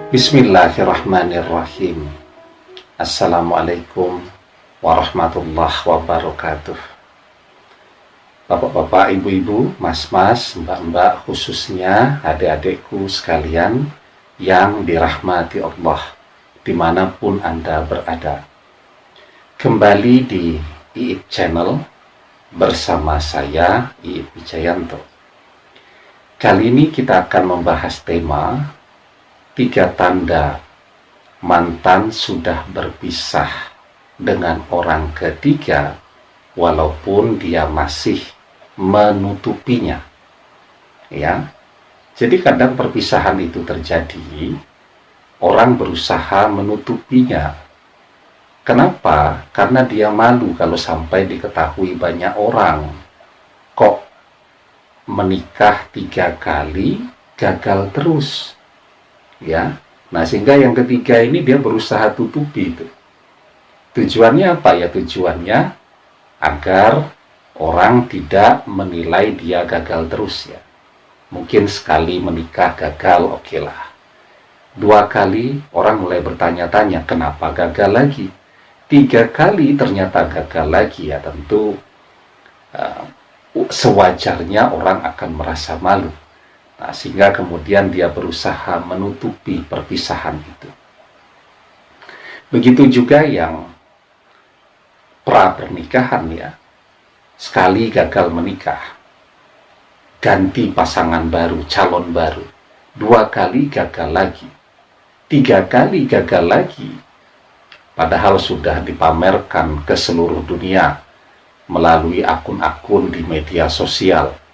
Bismillahirrahmanirrahim. Assalamualaikum warahmatullahi wabarakatuh. Bapak-bapak, ibu-ibu, mas-mas, mbak-mbak, khususnya adik-adikku sekalian yang dirahmati Allah dimanapun Anda berada. Kembali di Iip Channel bersama saya, Iip Wijayanto. Kali ini kita akan membahas tema 3 tanda mantan sudah berpisah dengan orang ketiga walaupun dia masih menutupinya. Ya. Jadi kadang perpisahan itu terjadi, orang berusaha menutupinya. Kenapa? Karena dia malu kalau sampai diketahui banyak orang. Kok menikah 3 kali gagal terus? Ya, nah sehingga yang ketiga ini dia berusaha tutupi itu. Tujuannya apa ya? Tujuannya agar orang tidak menilai dia gagal terus ya. Mungkin sekali menikah gagal, oke lah. 2 kali orang mulai bertanya-tanya kenapa gagal lagi. 3 kali ternyata gagal lagi ya, tentu sewajarnya orang akan merasa malu. Nah, sehingga kemudian dia berusaha menutupi perpisahan itu. Begitu juga yang pra pernikahan ya. Sekali gagal menikah, ganti pasangan baru, calon baru. 2 kali gagal lagi. 3 kali gagal lagi. Padahal sudah dipamerkan ke seluruh dunia melalui akun-akun di media sosial.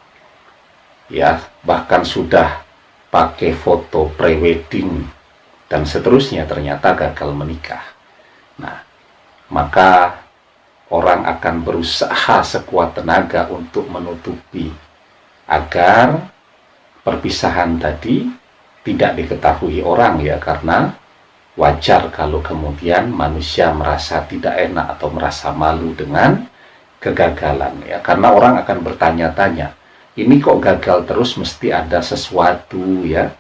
Ya, bahkan sudah pakai foto prewedding dan seterusnya, ternyata gagal menikah. Nah, maka orang akan berusaha sekuat tenaga untuk menutupi agar perpisahan tadi tidak diketahui orang ya, karena wajar kalau kemudian manusia merasa tidak enak atau merasa malu dengan kegagalan ya, karena orang akan bertanya-tanya, ini kok gagal terus, mesti ada sesuatu ya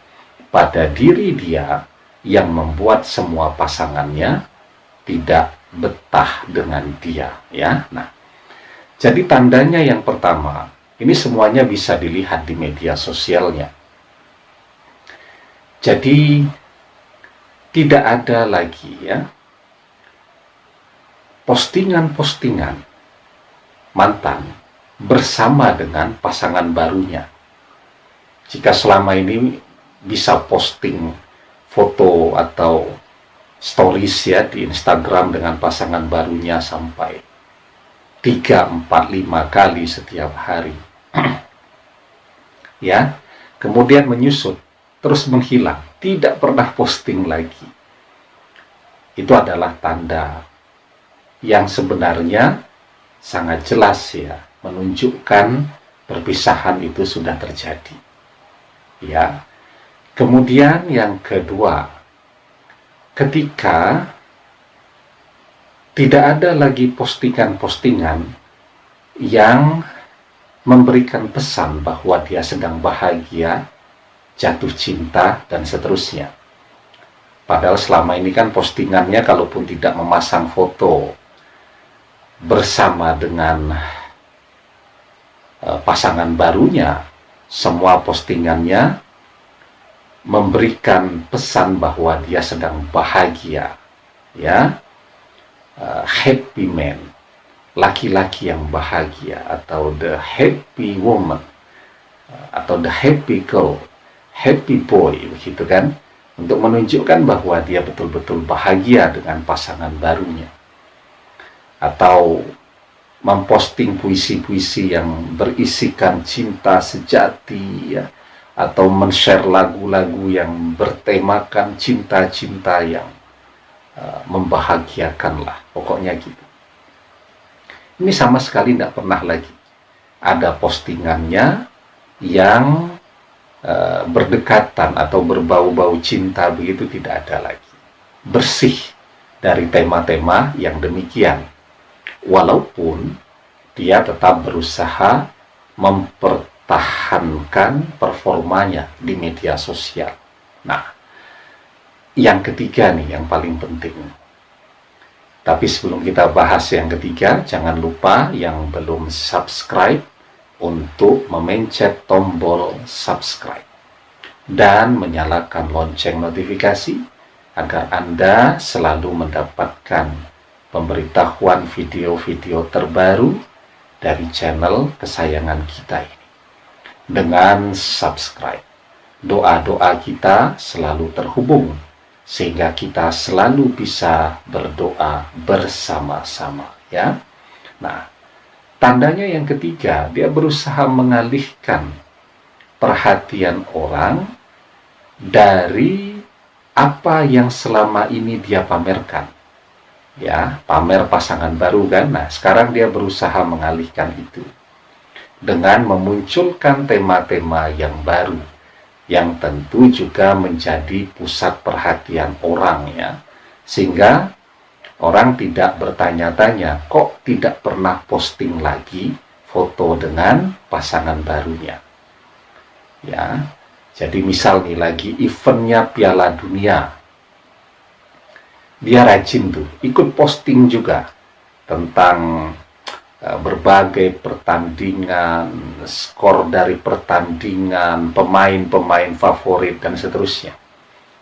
pada diri dia yang membuat semua pasangannya tidak betah dengan dia ya. Nah, jadi tandanya yang pertama, ini semuanya bisa dilihat di media sosialnya. Jadi tidak ada lagi ya postingan-postingan mantan bersama dengan pasangan barunya. Jika selama ini bisa posting foto atau stories ya di Instagram dengan pasangan barunya sampai 3, 4, 5 kali setiap hari ya, kemudian menyusut terus menghilang, tidak pernah posting lagi, itu adalah tanda yang sebenarnya sangat jelas ya, menunjukkan perpisahan itu sudah terjadi. Ya. Kemudian yang kedua, ketika tidak ada lagi postingan-postingan yang memberikan pesan bahwa dia sedang bahagia, jatuh cinta, dan seterusnya. Padahal selama ini kan postingannya kalaupun tidak memasang foto bersama dengan pasangan barunya, semua postingannya memberikan pesan bahwa dia sedang bahagia ya, happy man, laki-laki yang bahagia, atau the happy woman, atau the happy girl, happy boy, begitu kan, untuk menunjukkan bahwa dia betul-betul bahagia dengan pasangan barunya. Atau memposting puisi-puisi yang berisikan cinta sejati ya, atau men-share lagu-lagu yang bertemakan cinta-cinta yang membahagiakan lah, pokoknya gitu. Ini sama sekali tidak pernah lagi ada postingannya yang berdekatan atau berbau-bau cinta, begitu tidak ada lagi. Bersih dari tema-tema yang demikian. Walaupun dia tetap berusaha mempertahankan performanya di media sosial. Nah, yang ketiga nih yang paling penting. Tapi sebelum kita bahas yang ketiga, jangan lupa yang belum subscribe untuk memencet tombol subscribe dan menyalakan lonceng notifikasi agar Anda selalu mendapatkan pemberitahuan video-video terbaru dari channel kesayangan kita ini. Dengan subscribe, doa-doa kita selalu terhubung sehingga kita selalu bisa berdoa bersama-sama, ya. Nah, tandanya yang ketiga, dia berusaha mengalihkan perhatian orang dari apa yang selama ini dia pamerkan. Ya, pamer pasangan baru kan. Nah, sekarang dia berusaha mengalihkan itu dengan memunculkan tema-tema yang baru, yang tentu juga menjadi pusat perhatian orang, ya. Sehingga orang tidak bertanya-tanya, kok tidak pernah posting lagi foto dengan pasangan barunya. Ya, jadi misal nih lagi eventnya Piala Dunia, dia rajin tuh ikut posting juga tentang berbagai pertandingan, skor dari pertandingan, pemain-pemain favorit, dan seterusnya.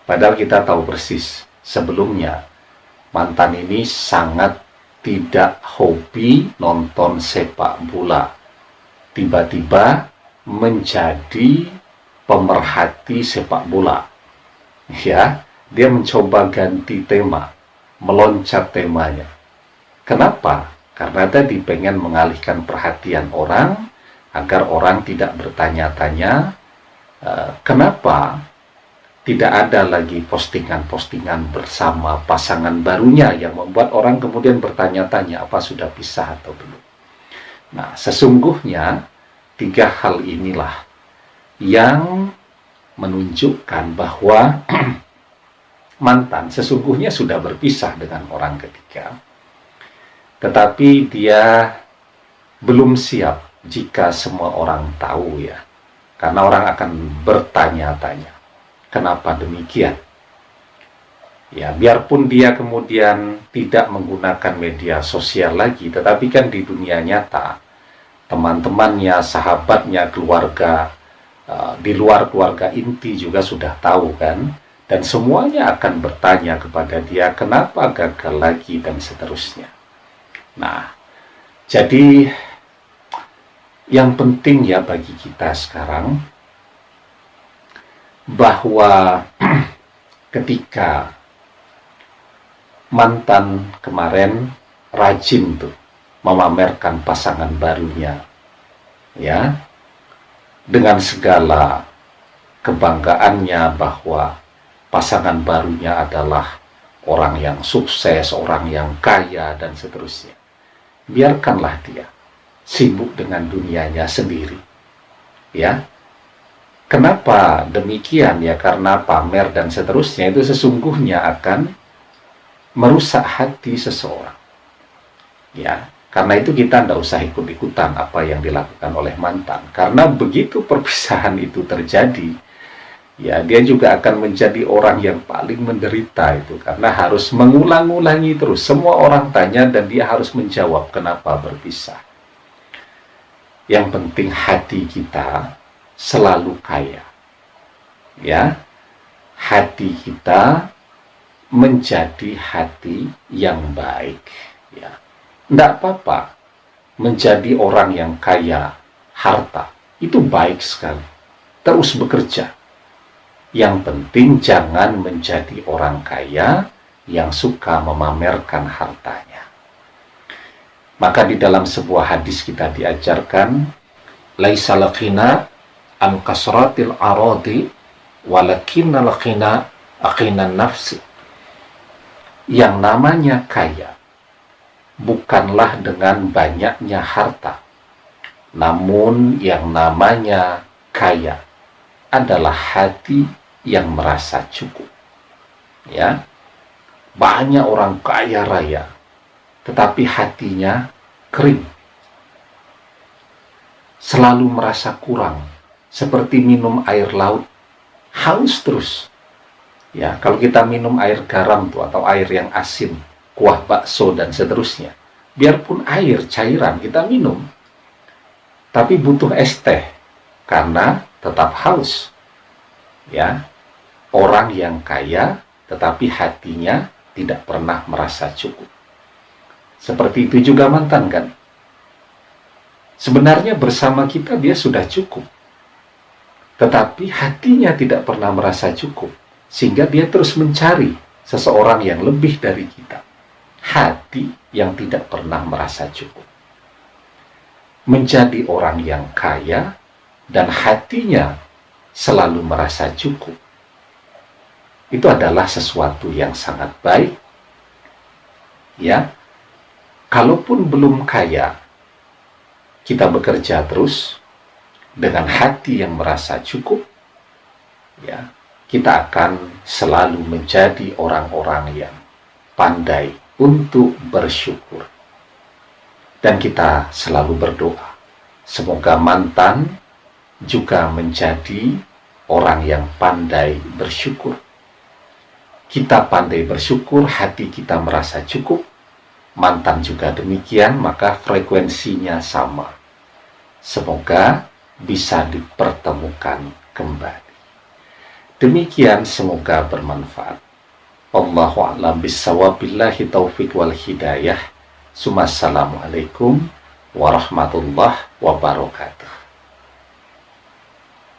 Padahal kita tahu persis, sebelumnya mantan ini sangat tidak hobi nonton sepak bola. Tiba-tiba menjadi pemerhati sepak bola. Ya, dia mencoba ganti tema, meloncat temanya. Kenapa? Karena tadi pengen mengalihkan perhatian orang, agar orang tidak bertanya-tanya kenapa tidak ada lagi postingan-postingan bersama pasangan barunya, yang membuat orang kemudian bertanya-tanya apa sudah pisah atau belum. Nah, sesungguhnya tiga hal inilah yang menunjukkan bahwa mantan sesungguhnya sudah berpisah dengan orang ketiga. Tetapi dia belum siap jika semua orang tahu, ya. Karena orang akan bertanya-tanya, kenapa demikian? Ya, biarpun dia kemudian tidak menggunakan media sosial lagi, tetapi kan di dunia nyata, teman-temannya, sahabatnya, keluarga, di luar keluarga inti juga sudah tahu kan? Dan semuanya akan bertanya kepada dia, kenapa gagal lagi, dan seterusnya. Nah, jadi yang penting ya bagi kita sekarang, bahwa ketika mantan kemarin rajin tuh memamerkan pasangan barunya, ya, dengan segala kebanggaannya bahwa pasangan barunya adalah orang yang sukses, orang yang kaya, dan seterusnya. Biarkanlah dia sibuk dengan dunianya sendiri. Ya. Kenapa demikian? Ya karena pamer dan seterusnya itu sesungguhnya akan merusak hati seseorang. Ya, karena itu kita tidak usah ikut-ikutan apa yang dilakukan oleh mantan. Karena begitu perpisahan itu terjadi, ya dia juga akan menjadi orang yang paling menderita itu. Karena harus mengulang-ulangi terus. Semua orang tanya dan dia harus menjawab kenapa berpisah. Yang penting hati kita selalu kaya. Ya, hati kita menjadi hati yang baik. Ya, tidak apa-apa menjadi orang yang kaya harta. Itu baik sekali. Terus bekerja. Yang penting jangan menjadi orang kaya yang suka memamerkan hartanya. Maka di dalam sebuah hadis kita diajarkan, laisa laqina an kasratil aradi walakinna laqina aqinan nafsi. Yang namanya kaya bukanlah dengan banyaknya harta, namun yang namanya kaya adalah hati yang merasa cukup. Ya, banyak orang kaya raya, tetapi hatinya kering, selalu merasa kurang, seperti minum air laut, haus terus. Ya, kalau kita minum air garam tuh atau air yang asin, kuah bakso dan seterusnya, biarpun air cairan kita minum, tapi butuh es teh karena tetap haus. Ya, orang yang kaya tetapi hatinya tidak pernah merasa cukup. Seperti itu juga mantan kan. Sebenarnya bersama kita dia sudah cukup, tetapi hatinya tidak pernah merasa cukup. Sehingga dia terus mencari seseorang yang lebih dari kita. Hati yang tidak pernah merasa cukup. Menjadi orang yang kaya dan hatinya selalu merasa cukup, itu adalah sesuatu yang sangat baik. Ya, kalaupun belum kaya, kita bekerja terus dengan hati yang merasa cukup, ya, kita akan selalu menjadi orang-orang yang pandai untuk bersyukur. Dan kita selalu berdoa, semoga mantan juga menjadi orang yang pandai bersyukur. Kita pandai bersyukur, hati kita merasa cukup, mantan juga demikian, maka frekuensinya sama. Semoga bisa dipertemukan kembali. Demikian, semoga bermanfaat. Wallahu a'lam bishawab, billahi taufiq wal hidayah. Assalamualaikum warahmatullahi wabarakatuh.